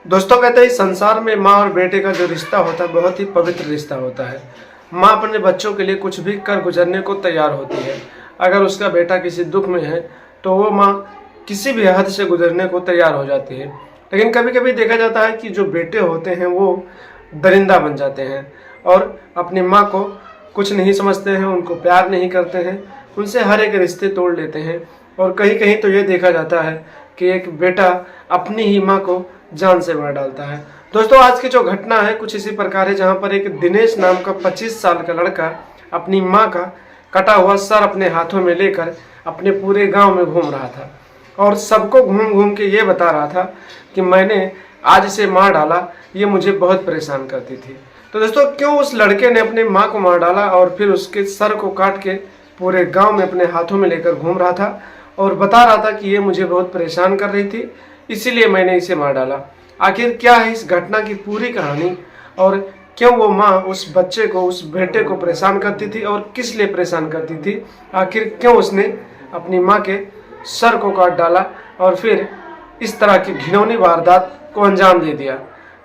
दोस्तों कहते हैं इस संसार में माँ और बेटे का जो रिश्ता होता है बहुत ही पवित्र रिश्ता होता है। माँ अपने बच्चों के लिए कुछ भी कर गुजरने को तैयार होती है। अगर उसका बेटा किसी दुख में है तो वो माँ किसी भी हद से गुजरने को तैयार हो जाती है। लेकिन कभी कभी देखा जाता है कि जो बेटे होते हैं वो दरिंदा बन जाते हैं और अपनी माँ को कुछ नहीं समझते हैं, उनको प्यार नहीं करते हैं, उनसे हर एक रिश्ते तोड़ लेते हैं। और कहीं कहीं तो ये देखा जाता है कि एक बेटा अपनी ही माँ को जान से मार डालता है। दोस्तों आज की जो घटना है कुछ इसी प्रकार है, जहाँ पर एक दिनेश नाम का 25 साल का लड़का अपनी माँ का कटा हुआ सर अपने हाथों में लेकर अपने पूरे गांव में घूम रहा था और सबको घूम घूम के ये बता रहा था कि मैंने आज इसे मार डाला, ये मुझे बहुत परेशान करती थी। तो दोस्तों क्यों उस लड़के ने अपने माँ को मार डाला और फिर उसके सर को काट के पूरे गांव में अपने हाथों में लेकर घूम रहा था और बता रहा था कि ये मुझे बहुत परेशान कर रही थी, इसीलिए मैंने इसे मार डाला। आखिर क्या है इस घटना की पूरी कहानी और क्यों वो माँ उस बच्चे को, उस बेटे को परेशान करती थी और किस लिए परेशान करती थी? आखिर क्यों उसने अपनी माँ के सर को काट डाला और फिर इस तरह की घिनौनी वारदात को अंजाम दे दिया?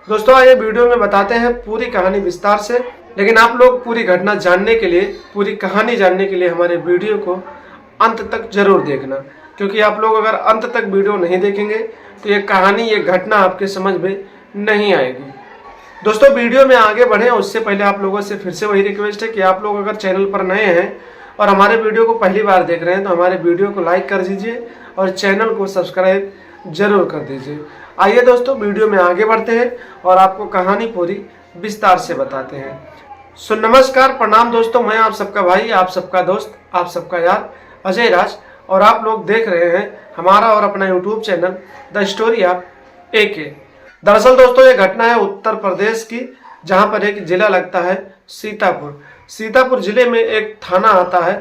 दोस्तों आइए वीडियो में बताते हैं पूरी कहानी विस्तार से, लेकिन आप लोग पूरी घटना जानने के लिए, पूरी कहानी जानने के लिए हमारे वीडियो को अंत तक जरूर देखना, क्योंकि आप लोग अगर अंत तक वीडियो नहीं देखेंगे तो ये कहानी, ये घटना आपके समझ में नहीं आएगी। दोस्तों वीडियो में आगे बढ़े उससे पहले आप लोगों से फिर से वही रिक्वेस्ट है कि आप लोग अगर चैनल पर नए हैं और हमारे वीडियो को पहली बार देख रहे हैं तो हमारे वीडियो को लाइक कर दीजिए और चैनल को सब्सक्राइब जरूर कर दीजिए। आइए दोस्तों वीडियो में आगे बढ़ते हैं और आपको कहानी पूरी विस्तार से बताते हैं। सो नमस्कार, प्रणाम दोस्तों, मैं आप सबका भाई, आप सबका दोस्त, आप सबका यार अजय राज, और आप लोग देख रहे हैं हमारा और अपना YouTube channel the story of AK। दरअसल दोस्तों ये घटना है उत्तर प्रदेश की, जहां पर एक जिला लगता है सीतापुर। सीतापुर जिले में एक थाना आता है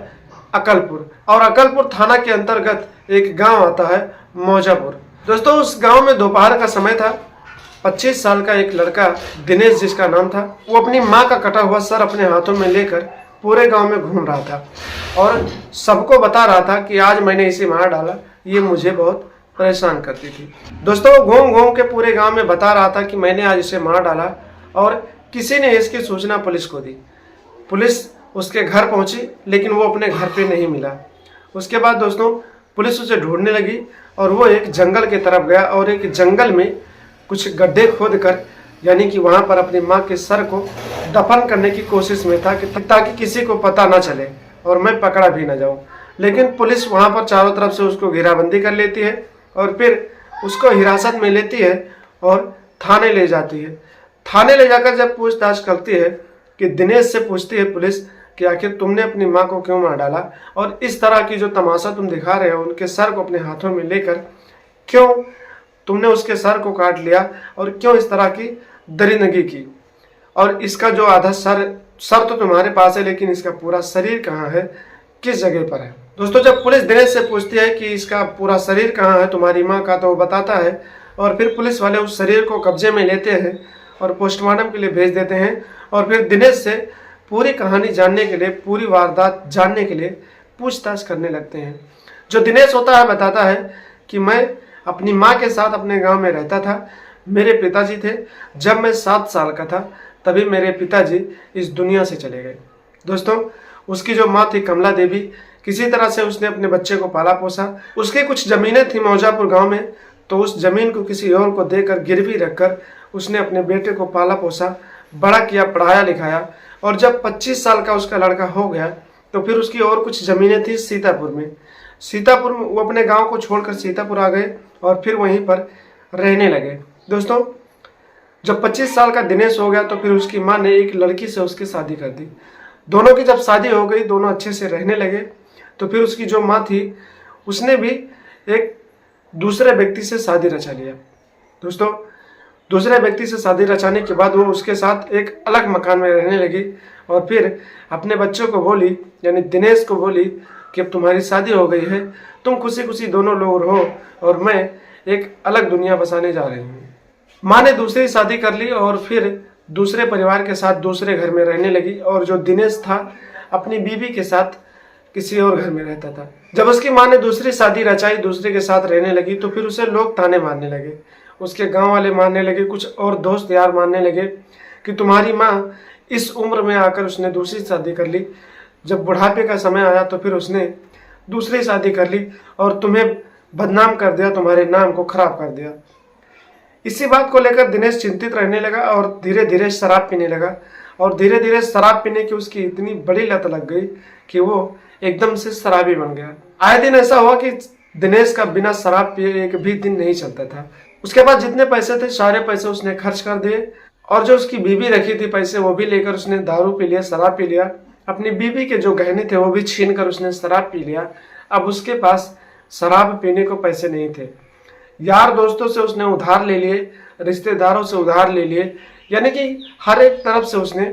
अकलपुर, और अकलपुर थाना के अंतर्गत एक गांव आता है मौजापुर। दोस्तों उस गांव में दोपहर का समय था। 25 साल का एक लड़का दिनेश जिसका नाम था, वो अपनी माँ का कटा हुआ सर अपने हाथों में लेकर पूरे गांव में घूम रहा था और सबको बता रहा था कि आज मैंने इसे मार डाला, ये मुझे बहुत परेशान करती थी। दोस्तों वो घूम घूम के पूरे गांव में बता रहा था कि मैंने आज इसे मार डाला, और किसी ने इसकी सूचना पुलिस को दी। पुलिस उसके घर पहुंची लेकिन वो अपने घर पे नहीं मिला। उसके बाद दोस्तों पुलिस उसे ढूंढने लगी और वो एक जंगल की तरफ गया और एक जंगल में कुछ गड्ढे खोद कर, यानी कि वहाँ पर अपनी माँ के सर को दफन करने की कोशिश में था कि ताकि किसी को पता ना चले और मैं पकड़ा भी ना जाऊँ। लेकिन पुलिस वहाँ पर चारों तरफ से उसको घेराबंदी कर लेती है और फिर उसको हिरासत में लेती है और थाने ले जाती है। थाने ले जाकर जब पूछताछ करती है कि दिनेश से पूछती है पुलिस कि आखिर तुमने अपनी माँ को क्यों मार डाला और इस तरह की जो तमाशा तुम दिखा रहे हो, उनके सर को अपने हाथों में लेकर क्यों तुमने उसके सर को काट लिया और क्यों इस तरह की दरिंदगी की, और इसका जो आधा सर तो तुम्हारे पास है लेकिन इसका पूरा शरीर कहाँ है, किस जगह पर है? दोस्तों जब पुलिस दिनेश से पूछती है कि इसका पूरा शरीर कहाँ है तुम्हारी माँ का, तो वो बताता है और फिर पुलिस वाले उस शरीर को कब्जे में लेते हैं और पोस्टमार्टम के लिए भेज देते हैं। और फिर दिनेश से पूरी कहानी जानने के लिए, पूरी वारदात जानने के लिए पूछताछ करने लगते हैं। जो दिनेश होता है बताता है कि मैं अपनी माँ के साथ अपने गांव में रहता था। मेरे पिताजी थे, जब मैं 7 साल का था तभी मेरे पिताजी इस दुनिया से चले गए। दोस्तों उसकी जो माँ थी कमला देवी, किसी तरह से उसने अपने बच्चे को पाला पोसा। उसकी कुछ ज़मीनें थी मौजापुर गांव में, तो उस ज़मीन को किसी और को देकर गिरवी रखकर उसने अपने बेटे को पाला पोसा, बड़ा किया, पढ़ाया लिखाया। और जब 25 साल का उसका लड़का हो गया तो फिर उसकी और कुछ ज़मीनें थी सीतापुर में। सीतापुर में वो अपने गांव को छोड़कर सीतापुर आ गए और फिर वहीं पर रहने लगे। दोस्तों जब 25 साल का दिनेश हो गया तो फिर उसकी माँ ने एक लड़की से उसकी शादी कर दी। दोनों की जब शादी हो गई, दोनों अच्छे से रहने लगे, तो फिर उसकी जो माँ थी उसने भी एक दूसरे व्यक्ति से शादी रचा लिया। दोस्तों दूसरे व्यक्ति से शादी रचाने के बाद वो उसके साथ एक अलग मकान में रहने लगी और फिर अपने बच्चों को बोली, यानी दिनेश को बोली कि अब तुम्हारी शादी हो गई है, तुम खुशी खुशी दोनों लोग रहो और मैं एक अलग दुनिया बसाने जा रही हूँ। माँ ने दूसरी शादी कर ली और फिर दूसरे परिवार के साथ दूसरे घर में रहने लगी, और जो दिनेश था अपनी बीवी के साथ किसी और घर में रहता था। जब उसकी माँ ने दूसरी शादी रचाई, दूसरे के साथ रहने लगी, तो फिर उसे लोग ताने मारने लगे। उसके गांव वाले मानने लगे, कुछ और दोस्त यार मानने लगे कि तुम्हारी माँ इस उम्र में आकर उसने दूसरी शादी कर ली, जब बुढ़ापे का समय आया तो फिर उसने दूसरी शादी कर ली और तुम्हें बदनाम कर दिया, तुम्हारे नाम को खराब कर दिया। इसी बात को लेकर दिनेश चिंतित रहने लगा और धीरे धीरे शराब पीने लगा। और धीरे धीरे शराब पीने की उसकी इतनी बड़ी लत लग गई कि वो एकदम से शराबी बन गया। आए दिन ऐसा हुआ कि दिनेश का बिना शराब पिए एक भी दिन नहीं चलता था। उसके पास जितने पैसे थे सारे पैसे उसने खर्च कर दिए और जो उसकी बीवी रखी थी पैसे वो भी लेकर उसने दारू पी लिया, शराब पी लिया। अपनी बीवी के जो गहने थे वो भी छीन कर उसने शराब पी लिया। अब उसके पास शराब पीने को पैसे नहीं थे। यार दोस्तों से उसने उधार ले लिए, रिश्तेदारों से उधार ले लिए, यानी कि हर एक तरफ से उसने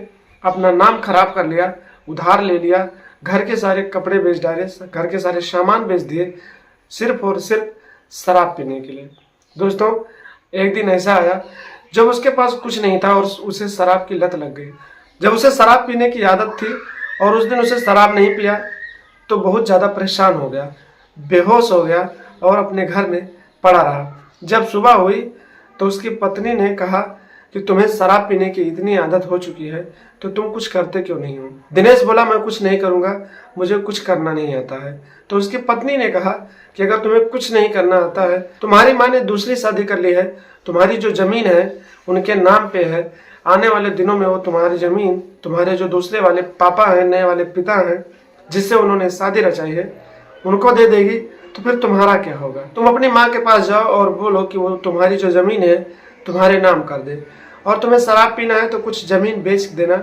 अपना नाम खराब कर लिया, उधार ले लिया, घर के सारे कपड़े बेच डाले, घर के सारे सामान बेच दिए, सिर्फ और सिर्फ शराब पीने के लिए। दोस्तों एक दिन ऐसा आया जब उसके पास कुछ नहीं था और उसे शराब की लत लग गई। जब उसे शराब पीने की आदत थी और उस दिन उसे शराब नहीं पिया तो बहुत ज़्यादा परेशान हो गया, बेहोश हो गया और अपने घर में पड़ा रहा। जब सुबह हुई तो उसकी पत्नी ने कहा कि तुम्हें शराब पीने की इतनी आदत हो चुकी है तो तुम कुछ करते क्यों नहीं हो। दिनेश बोला मैं कुछ नहीं करूँगा, मुझे कुछ करना नहीं आता है। तो उसकी पत्नी ने कहा कि अगर तुम्हें कुछ नहीं करना आता है, तुम्हारी माँ ने दूसरी शादी कर ली है, तुम्हारी जो जमीन है उनके नाम पे है, आने वाले दिनों में वो तुम्हारी जमीन तुम्हारे जो दूसरे वाले पापा हैं, नए वाले पिता हैं जिससे उन्होंने शादी रचाई है, उनको दे देगी तो फिर तुम्हारा क्या होगा। तुम अपनी माँ के पास जाओ और बोलो कि वो तुम्हारी जो जमीन है तुम्हारे नाम कर दे, और तुम्हें शराब पीना है तो कुछ जमीन बेच देना,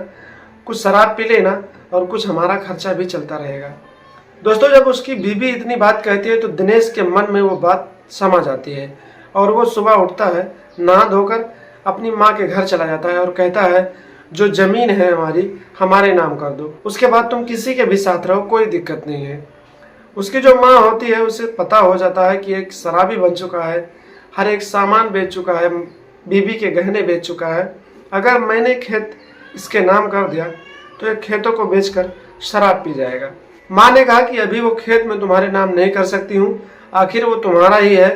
कुछ शराब पी लेना और कुछ हमारा खर्चा भी चलता रहेगा। दोस्तों जब उसकी बीवी इतनी बात कहती है तो दिनेश के मन में वो बात समझ आती है और वो सुबह उठता है, नहा धोकर अपनी माँ के घर चला जाता है और कहता है जो जमीन है हमारी हमारे नाम कर दो, उसके बाद तुम किसी के भी साथ रहो, कोई दिक्कत नहीं है। उसकी जो माँ होती है उसे पता हो जाता है कि एक शराबी बन चुका है, हर एक सामान बेच चुका है, बीबी के गहने बेच चुका है। अगर मैंने खेत इसके नाम कर दिया तो ये खेतों को बेचकर शराब पी जाएगा। माँ ने कहा कि अभी वो खेत में तुम्हारे नाम नहीं कर सकती हूँ, आखिर वो तुम्हारा ही है,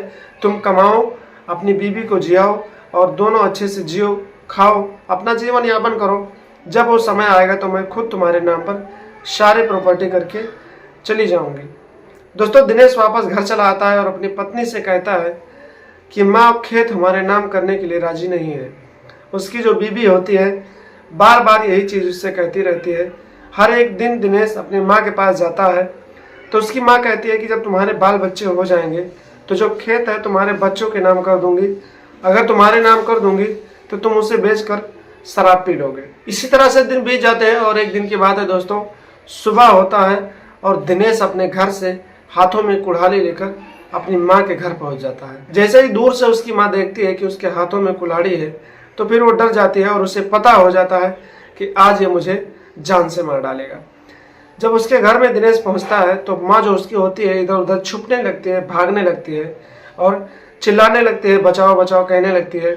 तुम कमाओ, अपनी बीबी को जियाओ और दोनों अच्छे से जियो, खाओ, अपना जीवन यापन करो। जब वो समय आएगा तो मैं खुद तुम्हारे नाम पर सारे प्रॉपर्टी करके चली जाऊंगी। दोस्तों दिनेश वापस घर चला आता है और अपनी पत्नी से कहता है कि माँ खेत हमारे नाम करने के लिए राजी नहीं है। उसकी जो बीबी होती है बार बार यही चीज़ उससे कहती रहती है। हर एक दिन दिनेश अपनी माँ के पास जाता है तो उसकी माँ कहती है कि जब तुम्हारे बाल बच्चे हो जाएंगे तो जो खेत है तुम्हारे बच्चों के नाम कर दूंगी, अगर तुम्हारे नाम कर दूंगी तो तुम उसे बेचकर शराब पी लोगे। इसी तरह से दिन बीत जाते हैं और एक दिन की बात है दोस्तों, सुबह होता है और दिनेश अपने घर से हाथों में कुल्हाड़ी लेकर अपनी माँ के घर पहुंच जाता है। जैसे ही दूर से उसकी माँ देखती है कि उसके हाथों में कुल्हाड़ी है तो फिर वो डर जाती है और उसे पता हो जाता है कि आज ये मुझे जान से मार डालेगा। जब उसके घर में दिनेश पहुंचता है तो माँ जो उसकी होती है इधर उधर छुपने लगती है, भागने लगती है और चिल्लाने लगती है, बचाओ बचाओ कहने लगती है।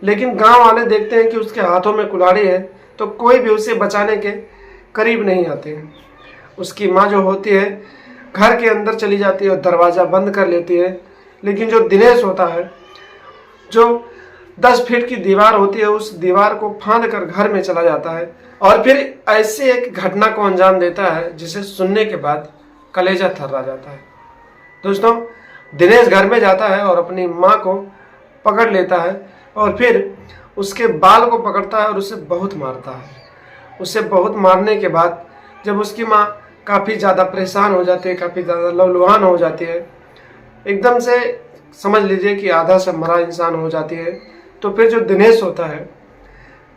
लेकिन गांव वाले देखते हैं कि उसके हाथों में कुल्हाड़ी है तो कोई भी उसे बचाने के करीब नहीं आते हैं। उसकी माँ जो होती है घर के अंदर चली जाती है और दरवाज़ा बंद कर लेती है। लेकिन जो दिनेश होता है, जो 10 फीट की दीवार होती है, उस दीवार को फांद कर घर में चला जाता है और फिर ऐसी एक घटना को अंजाम देता है जिसे सुनने के बाद कलेजा थर्रा जाता है। दोस्तों दिनेश घर में जाता है और अपनी माँ को पकड़ लेता है और फिर उसके बाल को पकड़ता है और उसे बहुत मारता है। उसे बहुत मारने के बाद जब उसकी माँ काफ़ी ज़्यादा परेशान हो जाती है, काफ़ी ज़्यादा लहूलुहान हो जाती है, एकदम से समझ लीजिए कि आधा से मरा इंसान हो जाती है, तो फिर जो दिनेश होता है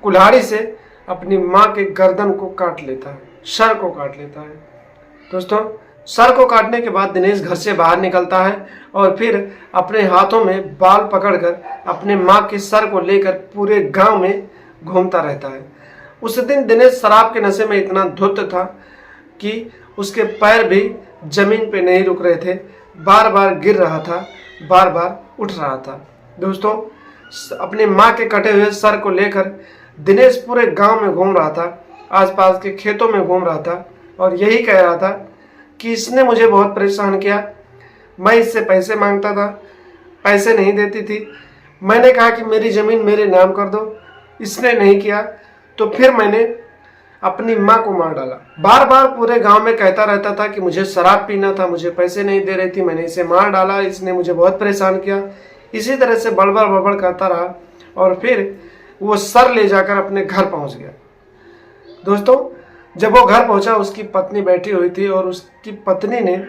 कुल्हाड़ी से अपनी माँ के गर्दन को काट लेता है, सर को काट लेता है। दोस्तों सर को काटने के बाद दिनेश घर से बाहर निकलता है और फिर अपने हाथों में बाल पकड़कर अपने माँ के सर को लेकर पूरे गांव में घूमता रहता है। उस दिन दिनेश शराब के नशे में इतना धुत था कि उसके पैर भी जमीन पे नहीं रुक रहे थे, बार बार गिर रहा था, बार बार उठ रहा था। दोस्तों अपनी माँ के कटे हुए सर को लेकर दिनेश पूरे गांव में घूम रहा था, आसपास के खेतों में घूम रहा था और यही कह रहा था कि इसने मुझे बहुत परेशान किया, मैं इससे पैसे मांगता था, पैसे नहीं देती थी, मैंने कहा कि मेरी ज़मीन मेरे नाम कर दो, इसने नहीं किया, तो फिर मैंने अपनी माँ को मार डाला। बार बार पूरे गांव में कहता रहता था कि मुझे शराब पीना था, मुझे पैसे नहीं दे रही थी, मैंने इसे मार डाला, इसने मुझे बहुत परेशान किया। इसी तरह से बड़बड़ बड़बड़ करता रहा और फिर वो सर ले जाकर अपने घर पहुंच गया। दोस्तों, जब वो घर पहुंचा, उसकी पत्नी बैठी हुई थी और उसकी पत्नी ने,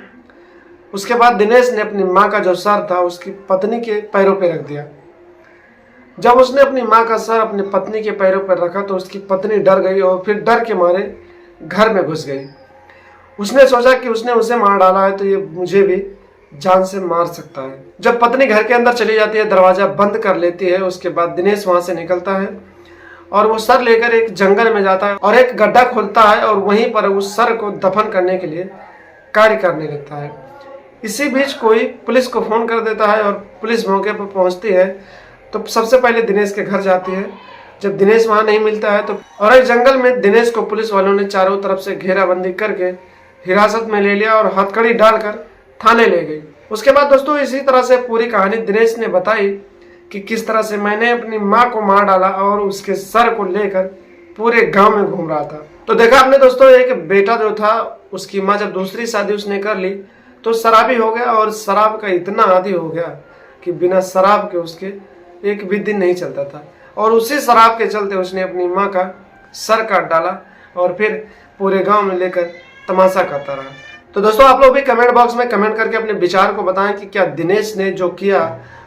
उसके बाद दिनेश ने अपनी माँ का जो सर था उसकी पत्नी के पैरों पर रख दिया। जब उसने अपनी माँ का सर अपनी पत्नी के पैरों पर रखा तो उसकी पत्नी डर गई और फिर डर के मारे घर में घुस गई। उसने सोचा कि उसने उसे मार डाला है तो ये मुझे भी जान से मार सकता है। जब पत्नी घर के अंदर चली जाती है, दरवाजा बंद कर लेती है, उसके बाद दिनेश वहां से निकलता है और वो सर लेकर एक जंगल में जाता है और एक गड्ढा खोलता है और वहीं पर उस सर को दफन करने के लिए कार्य करने लगता है। इसी बीच कोई पुलिस को फोन कर देता है और पुलिस मौके पर पहुंचती है। तो सबसे पहले दिनेश के घर जाती है। जब दिनेश वहां नहीं मिलता है तो और एक जंगल में दिनेश को पुलिस वालों ने चारों तरफ से घेराबंदी करके हिरासत में ले लिया और हथकड़ी डालकर थाने ले गई। उसके बाद दोस्तों इसी तरह से पूरी कहानी दिनेश ने बताई कि किस तरह से मैंने अपनी माँ को मार डाला और उसके सर को लेकर पूरे गांव में घूम रहा था। तो देखा आपने दोस्तों, एक बेटा जो था उसकी माँ जब दूसरी शादी उसने कर ली तो शराबी हो गया और शराब का इतना आदी हो गया कि बिना शराब के उसके एक भी दिन नहीं चलता था और उसी शराब के चलते उसने अपनी माँ का सर काट डाला और फिर पूरे गांव में लेकर तमाशा करता रहा। तो दोस्तों आप लोग भी कमेंट बॉक्स में कमेंट करके अपने विचार को बताएं कि क्या दिनेश ने जो किया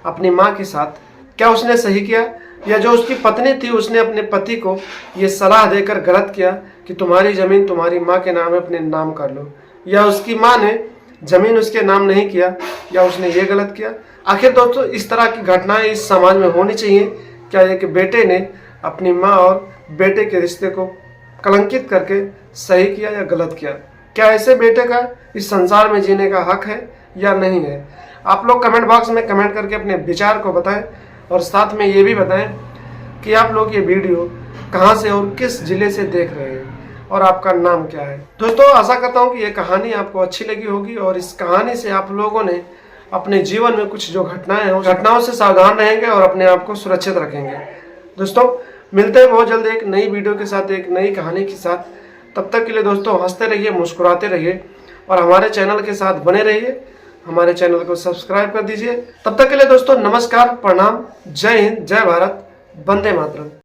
अपनी माँ के साथ, क्या उसने सही किया, या जो उसकी पत्नी थी उसने अपने पति को ये सलाह देकर गलत किया कि तुम्हारी ज़मीन तुम्हारी माँ के नाम अपने नाम कर लो, या उसकी माँ ने ज़मीन उसके नाम नहीं किया, या उसने ये गलत किया। आखिर दोस्तों इस तरह की घटनाएं इस समाज में होनी चाहिए क्या? एक बेटे ने अपनी माँ और बेटे के रिश्ते को कलंकित करके सही किया या गलत किया? क्या ऐसे बेटे का इस संसार में जीने का हक है या नहीं है? आप लोग कमेंट बॉक्स में कमेंट करके अपने विचार को बताएं और साथ में ये भी बताएं कि आप लोग ये वीडियो कहाँ से और किस जिले से देख रहे हैं और आपका नाम क्या है। दोस्तों आशा करता हूँ कि ये कहानी आपको अच्छी लगी होगी और इस कहानी से आप लोगों ने अपने जीवन में कुछ जो घटनाएं हैं उस घटनाओं से सावधान रहेंगे और अपने आप को सुरक्षित रखेंगे। दोस्तों मिलते हैं बहुत जल्द एक नई वीडियो के साथ, एक नई कहानी के साथ। तब तक के लिए दोस्तों हंसते रहिए, मुस्कुराते रहिए और हमारे चैनल के साथ बने रहिए। हमारे चैनल को सब्सक्राइब कर दीजिए। तब तक के लिए दोस्तों नमस्कार, प्रणाम, जय हिंद, जय भारत, वंदे मातरम।